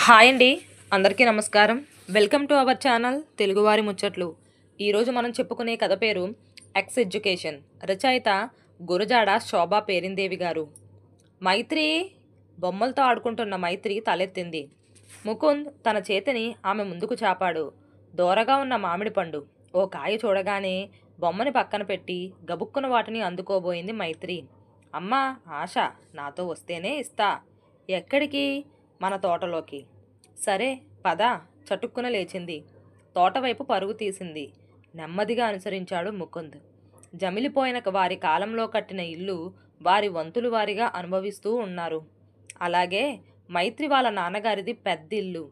Hi అండి, అందరికీ నమస్కారం. వెల్కమ్ టు అవర్ ఛానల్ తెలుగువారి ముచ్చట్లు. ఈరోజు మనం చెప్పుకునే కథ పేరు ఎక్స్ ఎడ్యుకేషన్. రచయిత గురజాడ శోభా పేరిందేవి గారు. మైత్రి బొమ్మలతో ఆడుకుంటున్న మైత్రి తలెత్తింది. ముకుంద్ తన చేతిని ఆమె ముందుకు చాపాడు. దూరగా ఉన్న మామిడి పండు ఓ కాయ చూడగానే బొమ్మని పక్కన పెట్టి గబుక్కున వాటిని అందుకోబోయింది మైత్రి. అమ్మా, ఆశ నాతో వస్తేనే ఇస్తా. ఎక్కడికి? మన తోటలోకి. సరే పద. చటుక్కున లేచింది. తోటవైపు పరుగు తీసింది. నెమ్మదిగా అనుసరించాడు ముకుంద్. జమిలిపోయిన వారి కాలంలో కట్టిన ఇల్లు వారి వంతులు వారిగా అనుభవిస్తూ ఉన్నారు. అలాగే మైత్రి వాళ్ళ నాన్నగారిది పెద్ద ఇల్లు.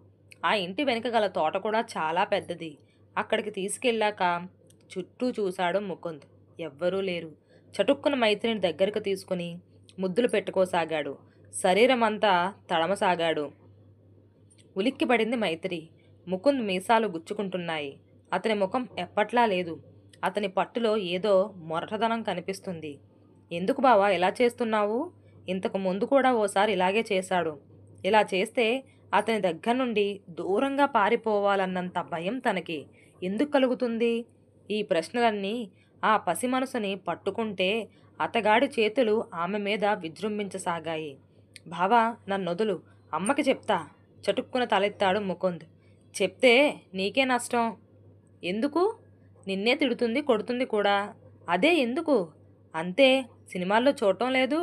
ఆ ఇంటి వెనుక గల తోట కూడా చాలా పెద్దది. అక్కడికి తీసుకెళ్ళాక చుట్టూ చూశాడు ముకుంద్. ఎవ్వరూ లేరు. చటుక్కున మైత్రిని దగ్గరకు తీసుకుని ముద్దులు పెట్టుకోసాగాడు. శరీరమంతా తడమసాగాడు. ఉలిక్కిపడింది మైత్రి. ముకుంద్ మీసాలు గుచ్చుకుంటున్నాయి. అతని ముఖం ఎప్పట్లా లేదు. అతని పట్టులో ఏదో మొరటదనం కనిపిస్తుంది. ఎందుకు బావా ఇలా చేస్తున్నావు? ఇంతకు ముందు కూడా ఓసారి ఇలాగే చేశాడు. ఇలా చేస్తే అతని దగ్గర నుండి దూరంగా పారిపోవాలన్నంత భయం తనకి ఎందుకు కలుగుతుంది? ఈ ప్రశ్నలన్నీ ఆ పసి మనసుని పట్టుకుంటే అతగాడి చేతులు ఆమె మీద విజృంభించసాగాయి. బావా, నన్నొదులు, అమ్మకి చెప్తా. చటుక్కున తలెత్తాడు ముకుంద్. చెప్తే నీకే నష్టం. ఎందుకు? నిన్నే తిడుతుంది, కొడుతుంది కూడా. అదే ఎందుకు? అంతే. సినిమాల్లో చూడటం లేదు?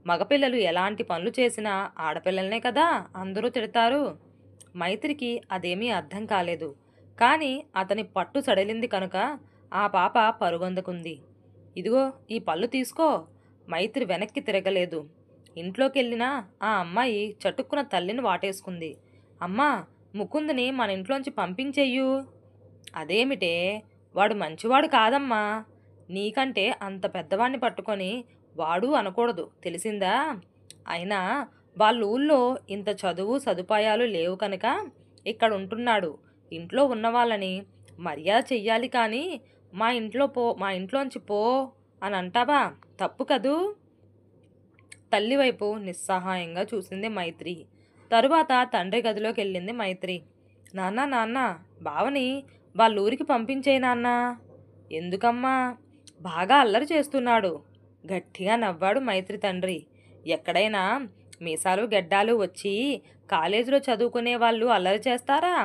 మగపిల్లలు ఎలాంటి పనులు చేసినా ఆడపిల్లలనే కదా అందరూ తిడతారు. మైత్రికి అదేమీ అర్థం కాలేదు. కానీ అతని పట్టు సడలింది కనుక ఆ పాప పరుగొందుకుంది. ఇదిగో ఈ పళ్ళు తీసుకో. మైత్రి వెనక్కి తిరగలేదు. ఇంట్లోకెళ్ళినా ఆ అమ్మాయి చటుక్కున తల్లిని వాటేసుకుంది. అమ్మా, ముకుందుని మన ఇంట్లోంచి పంపించెయ్యు. అదేమిటే? వాడు మంచివాడు కాదమ్మా. నీకంటే అంత పెద్దవాడిని పట్టుకొని వాడు అనకూడదు, తెలిసిందా? అయినా వాళ్ళ ఊళ్ళో ఇంత చదువు సదుపాయాలు లేవు కనుక ఇక్కడ ఉంటున్నాడు. ఇంట్లో ఉన్న వాళ్ళని మర్యాద చెయ్యాలి కానీ మా ఇంట్లోంచి పో అని అంటావా? తప్పు కదూ? తల్లివైపు నిస్సహాయంగా చూసింది మైత్రి. తరువాత తండ్రి గదిలోకి వెళ్ళింది మైత్రి. నాన్న, నాన్న, బావని వాళ్ళ ఊరికి పంపించేయి నాన్న. ఎందుకమ్మా? బాగా అల్లరి చేస్తున్నాడు. గట్టిగా నవ్వాడు మైత్రి తండ్రి. ఎక్కడైనా మీసాలు గెడ్డాలు వచ్చి కాలేజీలో చదువుకునే వాళ్ళు అల్లరి చేస్తారా?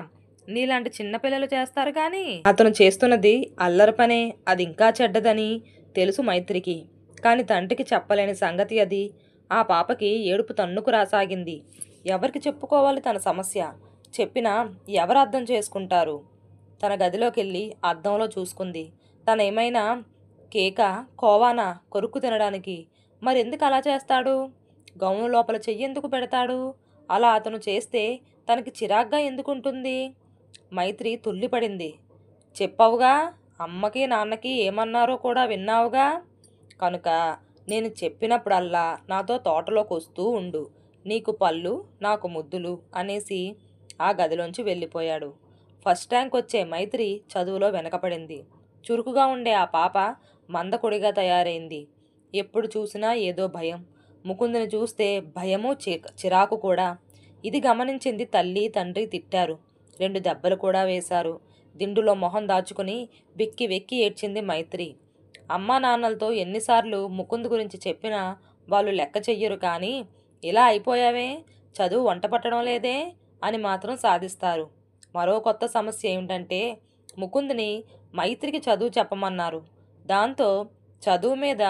నీలాంటి చిన్నపిల్లలు చేస్తారు కానీ. అతను చేస్తున్నది అల్లరి పనే. అది ఇంకా చెడ్డదని తెలుసు మైత్రికి. కానీ తండ్రికి చెప్పలేని సంగతి అది. ఆ పాపకి ఏడుపు తన్నుకు రాసాగింది. ఎవరికి చెప్పుకోవాలి తన సమస్య? చెప్పినా ఎవరు అర్థం చేసుకుంటారు? తన గదిలోకి వెళ్ళి అద్దంలో చూసుకుంది. తనేమైనా కేక, కోవానా కొరుక్కు తినడానికి? మరెందుకు అలా చేస్తాడు? గౌను లోపల చెయ్యెందుకు పెడతాడు? అలా అతను చేస్తే తనకి చిరాగ్గా ఎందుకుంటుంది? మైత్రి తుల్లిపడింది. చెప్పావుగా, అమ్మకి నాన్నకి ఏమన్నారో కూడా విన్నావుగా. కనుక నేను చెప్పినప్పుడల్లా నాతో తోటలోకి వస్తూ ఉండు. నీకు పళ్ళు, నాకు ముద్దులు అనేసి ఆ గదిలోంచి వెళ్ళిపోయాడు. ఫస్ట్ ర్యాంక్ వచ్చే మైత్రి చదువులో వెనకపడింది. చురుకుగా ఉండే ఆ పాప మందకొడిగా తయారైంది. ఎప్పుడు చూసినా ఏదో భయం. ముకుందుని చూస్తే భయము, చిరాకు కూడా. ఇది గమనించింది తల్లి తండ్రి. తిట్టారు. 2 దెబ్బలు కూడా వేశారు. దిండులో మొహం దాచుకుని వెక్కి వెక్కి ఏడ్చింది మైత్రి. అమ్మా నాన్నలతో ఎన్నిసార్లు ముకుంద్ గురించి చెప్పినా వాళ్ళు లెక్క చెయ్యరు. కానీ ఇలా అయిపోయావే, చదువు వంట పట్టడం లేదే అని మాత్రం సాధిస్తారు. మరో కొత్త సమస్య ఏమిటంటే ముకుంద్ని మైత్రికి చదువు చెప్పమన్నారు. దాంతో చదువు మీద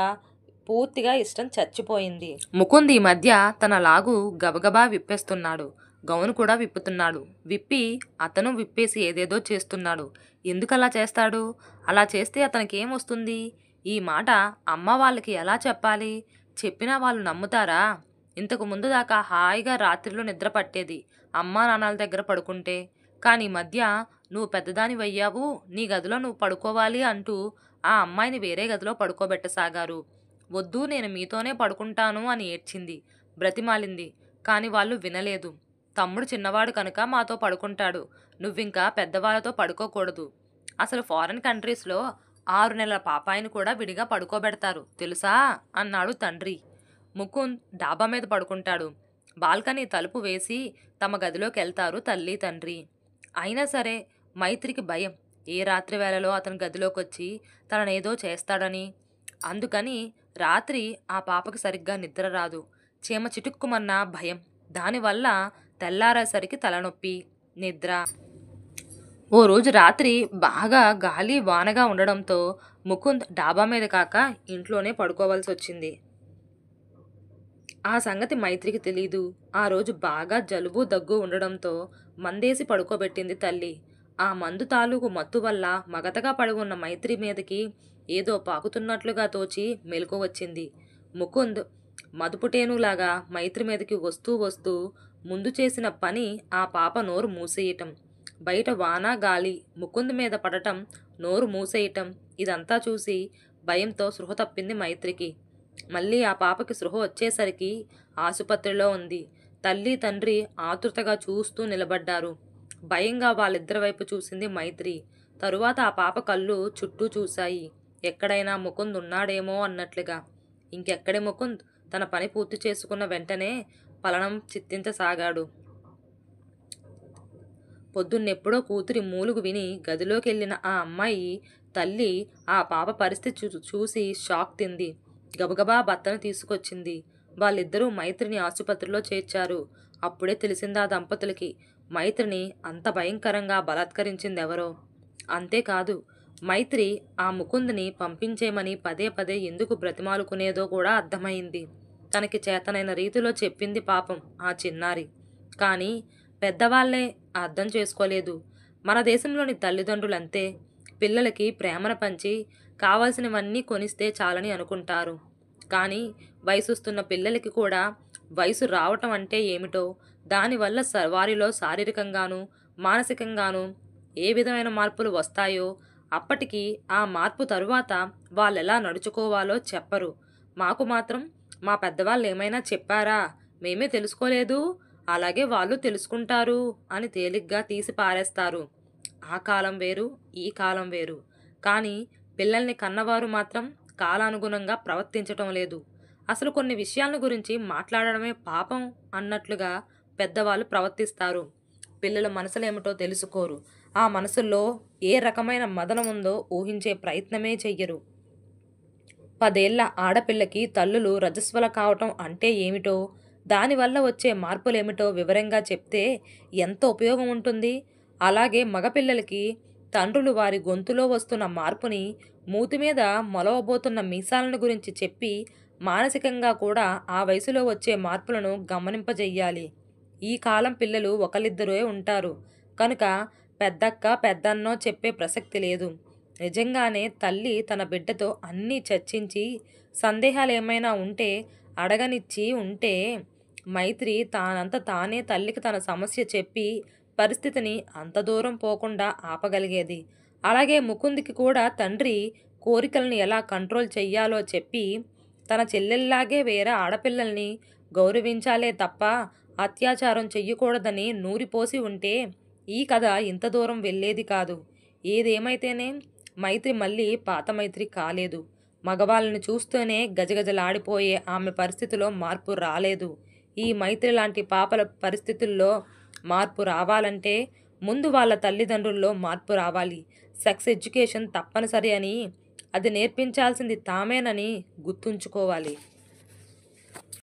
పూర్తిగా ఇష్టం చచ్చిపోయింది. ముకుంద్ ఈ మధ్య తన లాగు గబగబా విప్పేస్తున్నాడు. గౌను కూడా విప్పుతున్నాడు. విప్పి అతను విప్పేసి ఏదేదో చేస్తున్నాడు. ఎందుకలా చేస్తాడు? అలా చేస్తే అతనికి ఏమొస్తుంది? ఈ మాట అమ్మ వాళ్ళకి ఎలా చెప్పాలి? చెప్పినా వాళ్ళు నమ్ముతారా? ఇంతకు ముందు దాకా హాయిగా రాత్రిలో నిద్ర పట్టేది అమ్మా నాన్నల దగ్గర పడుకుంటే. కానీ ఈ మధ్య నువ్వు పెద్దదానివయ్యావు, నీ గదిలో నువ్వు పడుకోవాలి అంటూ ఆ అమ్మాయిని వేరే గదిలో పడుకోబెట్టసాగారు. వద్దు, నేను మీతోనే పడుకుంటాను అని ఏడ్చింది, బ్రతిమాలింది. కానీ వాళ్ళు వినలేదు. తమ్ముడు చిన్నవాడు కనుక మాతో పడుకుంటాడు, నువ్వింకా పెద్దవాళ్ళతో పడుకోకూడదు. అసలు ఫారిన్ కంట్రీస్లో 6 నెలల పాపాయిని కూడా విడిగా పడుకోబెడతారు తెలుసా అన్నాడు తండ్రి. ముకుంద్ డాబా మీద పడుకుంటాడు. బాల్కనీ తలుపు వేసి తమ గదిలోకెళ్తారు తల్లి తండ్రి. అయినా సరే మైత్రికి భయం. ఏ రాత్రి వేళలో అతని గదిలోకొచ్చి తననేదో చేస్తాడని. అందుకని రాత్రి ఆ పాపకి సరిగ్గా నిద్ర రాదు. చీమ చిటుక్కుమన్న భయం. దానివల్ల తెల్లారేసరికి తలనొప్పి, నిద్ర. ఓ రోజు రాత్రి బాగా గాలి వానగా ఉండడంతో ముకుంద్ డాబా మీద కాక ఇంట్లోనే పడుకోవాల్సి వచ్చింది. ఆ సంగతి మైత్రికి తెలీదు. ఆ రోజు బాగా జలుబు దగ్గు ఉండడంతో మందేసి పడుకోబెట్టింది తల్లి. ఆ మందు తాలూకు మత్తు వల్ల మగతగా పడి ఉన్న మైత్రి మీదకి ఏదో పాకుతున్నట్లుగా తోచి మెలకు వచ్చింది. ముకుంద్ మదుపుటేనులాగా మైత్రి మీదకి వస్తూ వస్తూ ముందు చేసిన పని ఆ పాప నోరు మూసేయటం. బయట వాన గాలి ముకుంద్ మీద పడటం, నోరు మూసేయటం ఇదంతా చూసి భయంతో స్పృహ తప్పింది మైత్రికి. మళ్ళీ ఆ పాపకి స్పృహ వచ్చేసరికి ఆసుపత్రిలో ఉంది. తల్లి తండ్రి ఆతృతగా చూస్తూ నిలబడ్డారు. భయంగా వాళ్ళిద్దరి వైపు చూసింది మైత్రి. తరువాత ఆ పాప కళ్ళు చుట్టూ చూశాయి. ఎక్కడైనా ముకుంద్ ఉన్నాడేమో అన్నట్లుగా. ఇంకెక్కడే ముకుంద్ తన పని పూర్తి చేసుకున్న వెంటనే పలనం చిత్తించసాగాడు. పొద్దున్నెప్పుడో కూతురి మూలుగు విని గదిలోకెళ్ళిన ఆ అమ్మాయి తల్లి ఆ పాప పరిస్థితి చూసి షాక్ తింది. గబగబా భర్తను తీసుకొచ్చింది. వాళ్ళిద్దరూ మైత్రిని ఆసుపత్రిలో చేర్చారు. అప్పుడే తెలిసింది ఆ దంపతులకి మైత్రిని అంత భయంకరంగా బలాత్కరించిందెవరో. అంతేకాదు, మైత్రి ఆ ముకుంద్ని పంపించేమని పదే పదే ఎందుకు బ్రతిమాలుకునేదో కూడా అర్థమైంది. తనకి చేతనైన రీతిలో చెప్పింది పాపం ఆ చిన్నారి. కానీ పెద్దవాళ్లే అర్థం చేసుకోలేదు. మన దేశంలోని తల్లిదండ్రులంతే. పిల్లలకి ప్రేమను పంచి కావలసినవన్నీ కొనిస్తే చాలని అనుకుంటారు. కానీ వయసొస్తున్న పిల్లలకి కూడా వయసు రావటం అంటే ఏమిటో, దానివల్ల వారిలో శారీరకంగానూ మానసికంగానూ ఏ విధమైన మార్పులు వస్తాయో, అప్పటికి ఆ మార్పు తరువాత వాళ్ళెలా నడుచుకోవాలో చెప్పరు. మాకు మాత్రం మా పెద్దవాళ్ళు ఏమైనా చెప్పారా? మేమే తెలుసుకోలేదు, అలాగే వాళ్ళు తెలుసుకుంటారు అని తేలిగ్గా తీసి పారేస్తారు. ఆ కాలం వేరు, ఈ కాలం వేరు. కానీ పిల్లల్ని కన్నవారు మాత్రం కాలానుగుణంగా ప్రవర్తించటం లేదు. అసలు కొన్ని విషయాల గురించి మాట్లాడడమే పాపం అన్నట్లుగా పెద్దవాళ్ళు ప్రవర్తిస్తారు. పిల్లల మనసులేమిటో తెలుసుకోరు. ఆ మనసుల్లో ఏ రకమైన మదనం ఉందో ఊహించే ప్రయత్నమే చెయ్యరు. 10 ఏళ్ల ఆడపిల్లకి తల్లులు రజస్వల కావటం అంటే ఏమిటో, దానివల్ల వచ్చే మార్పులేమిటో వివరంగా చెప్తే ఎంత ఉపయోగం ఉంటుంది? అలాగే మగపిల్లలకి తండ్రులు వారి గొంతులో వస్తున్న మార్పుని, మూతి మీద మొలవబోతున్న మీసాలను గురించి చెప్పి మానసికంగా కూడా ఆ వయసులో వచ్చే మార్పులను గమనింపజెయ్యాలి. ఈ కాలం పిల్లలు ఒకళ్ళిద్దరే ఉంటారు కనుక పెద్దక్క పెద్దన్నో చెప్పే ప్రసక్తి లేదు. నిజంగానే తల్లి తన బిడ్డతో అన్నీ చర్చించి సందేహాలు ఏమైనా ఉంటే అడగనిచ్చి ఉంటే మైత్రి తానంత తానే తల్లికి తన సమస్య చెప్పి పరిస్థితిని అంత దూరం పోకుండా ఆపగలిగేది. అలాగే ముకుంద్కి కూడా తండ్రి కోరికలను ఎలా కంట్రోల్ చెయ్యాలో చెప్పి తన చెల్లెల్లాగే వేరే ఆడపిల్లల్ని గౌరవించాలే తప్ప అత్యాచారం చెయ్యకూడదని నూరిపోసి ఉంటే ఈ కథ ఇంత దూరం వెళ్ళేది కాదు. ఏదేమైతేనే మైత్రి మళ్ళీ పాత మైత్రి కాలేదు. మగవాళ్ళని చూస్తూనే గజగజలాడిపోయే ఆమె పరిస్థితిలో మార్పు రాలేదు. ఈ మైత్రి లాంటి పాపల పరిస్థితుల్లో మార్పు రావాలంటే ముందు వాళ్ళ తల్లిదండ్రుల్లో మార్పు రావాలి. సెక్స్ ఎడ్యుకేషన్ తప్పనిసరి అని, అది నేర్పించాల్సింది తామేనని గుర్తుంచుకోవాలి.